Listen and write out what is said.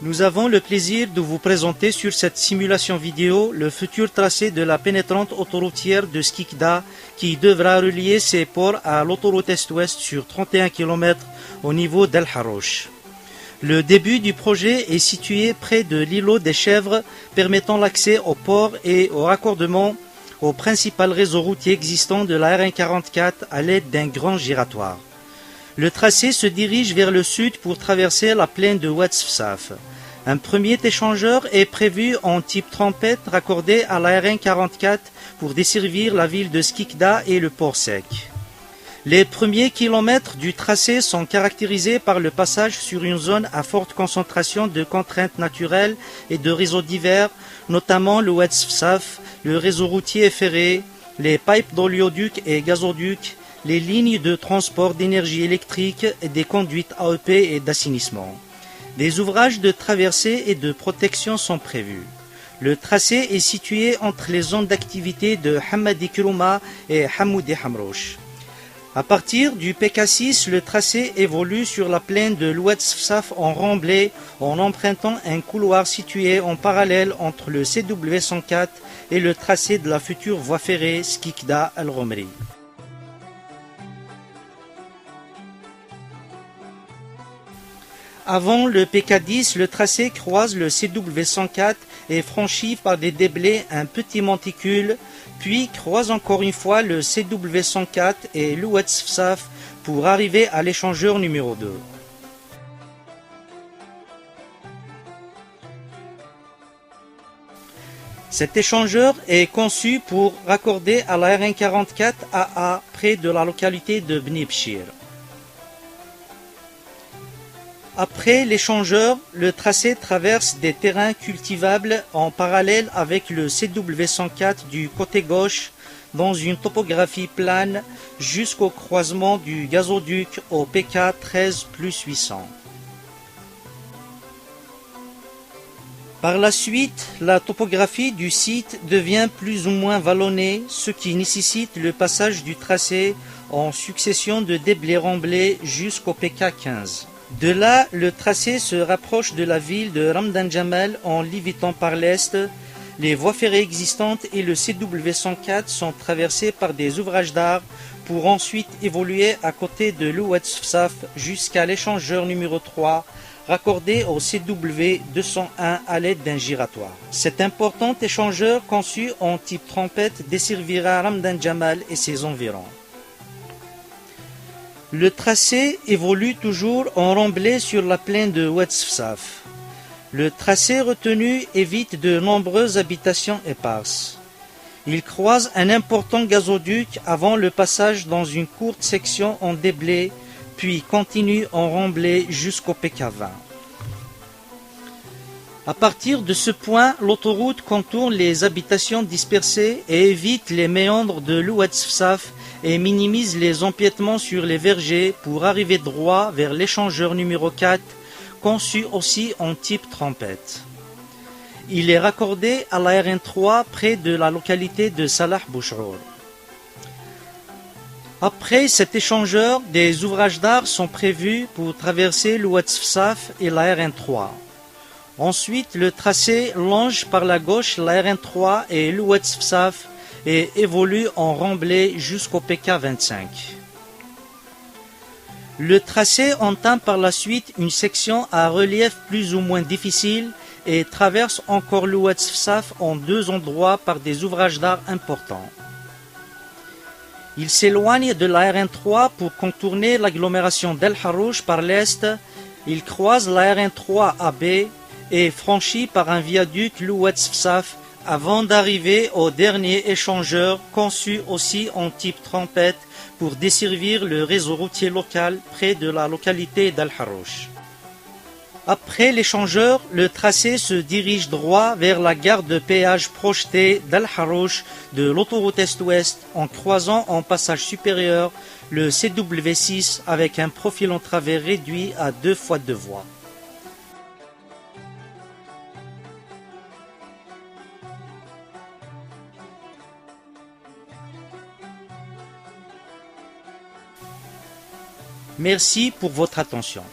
Nous avons le plaisir de vous présenter sur cette simulation vidéo le futur tracé de la pénétrante autoroutière de Skikda qui devra relier ses ports à l'autoroute Est-Ouest sur 31 km au niveau d'El Harouch. Le début du projet est situé près de l'îlot des Chèvres, permettant l'accès au port et au raccordement au principal réseau routier existant de la RN44 à l'aide d'un grand giratoire. Le tracé se dirige vers le sud pour traverser la plaine de Oued-Sfsaf. Un premier échangeur est prévu en type trompette raccordé à la RN44 pour desservir la ville de Skikda et le port sec. Les premiers kilomètres du tracé sont caractérisés par le passage sur une zone à forte concentration de contraintes naturelles et de réseaux divers, notamment le Oued-Sfsaf, le réseau routier et ferré, les pipes d'oléoduc et gazoduc, les lignes de transport d'énergie électrique et des conduites AEP et d'assainissement. Des ouvrages de traversée et de protection sont prévus. Le tracé est situé entre les zones d'activité de Hamadi Kirouma et Hamoudi Hamrouch. À partir du PK6, le tracé évolue sur la plaine de l'Oued-Sfsaf en remblai en empruntant un couloir situé en parallèle entre le CW 104 et le tracé de la future voie ferrée Skikda Al-Romri. Avant le PK10, le tracé croise le CW 104 et franchit par des déblais un petit monticule, puis croise encore une fois le CW 104 et l'Oued-Sfsaf pour arriver à l'échangeur numéro 2. Cet échangeur est conçu pour raccorder à la RN44 AA près de la localité de Bni Bchir. Après l'échangeur, le tracé traverse des terrains cultivables en parallèle avec le CW 104 du côté gauche dans une topographie plane jusqu'au croisement du gazoduc au PK 13+800. Par la suite, la topographie du site devient plus ou moins vallonnée, ce qui nécessite le passage du tracé en succession de déblais remblais jusqu'au PK 15. De là, le tracé se rapproche de la ville de Ramdan Jamal en l'évitant par l'est. Les voies ferrées existantes et le CW 104 sont traversés par des ouvrages d'art pour ensuite évoluer à côté de l'Oued-Sfsaf jusqu'à l'échangeur numéro 3, raccordé au CW 201 à l'aide d'un giratoire. Cet important échangeur conçu en type trompette desservira Ramdan Jamal et ses environs. Le tracé évolue toujours en remblai sur la plaine de Oued-Sfsaf. Le tracé retenu évite de nombreuses habitations éparses. Il croise un important gazoduc avant le passage dans une courte section en déblai, puis continue en remblai jusqu'au PK20. À partir de ce point, l'autoroute contourne les habitations dispersées et évite les méandres de l'Oued-Sfsaf et minimise les empiètements sur les vergers pour arriver droit vers l'échangeur numéro 4, conçu aussi en type trompette. Il est raccordé à la RN3 près de la localité de Salah Bouchour. Après cet échangeur, des ouvrages d'art sont prévus pour traverser l'Oued-Sfsaf et la RN3. Ensuite, le tracé longe par la gauche la RN3 et l'Oued-Sfsaf et évolue en remblai jusqu'au PK 25. Le tracé entame par la suite une section à relief plus ou moins difficile et traverse encore l'Oued-Sfsaf en deux endroits par des ouvrages d'art importants. Il s'éloigne de la RN3 pour contourner l'agglomération d'El Harouch par l'est. Il croise la RN3 AB et franchit par un viaduc l'Oued-Sfsaf avant d'arriver au dernier échangeur conçu aussi en type trompette pour desservir le réseau routier local près de la localité d'El Harouch. Après l'échangeur, le tracé se dirige droit vers la gare de péage projetée d'El Harouch de l'autoroute Est-Ouest en croisant en passage supérieur le CW6 avec un profil en travers réduit à 2 fois 2 voies. Merci pour votre attention.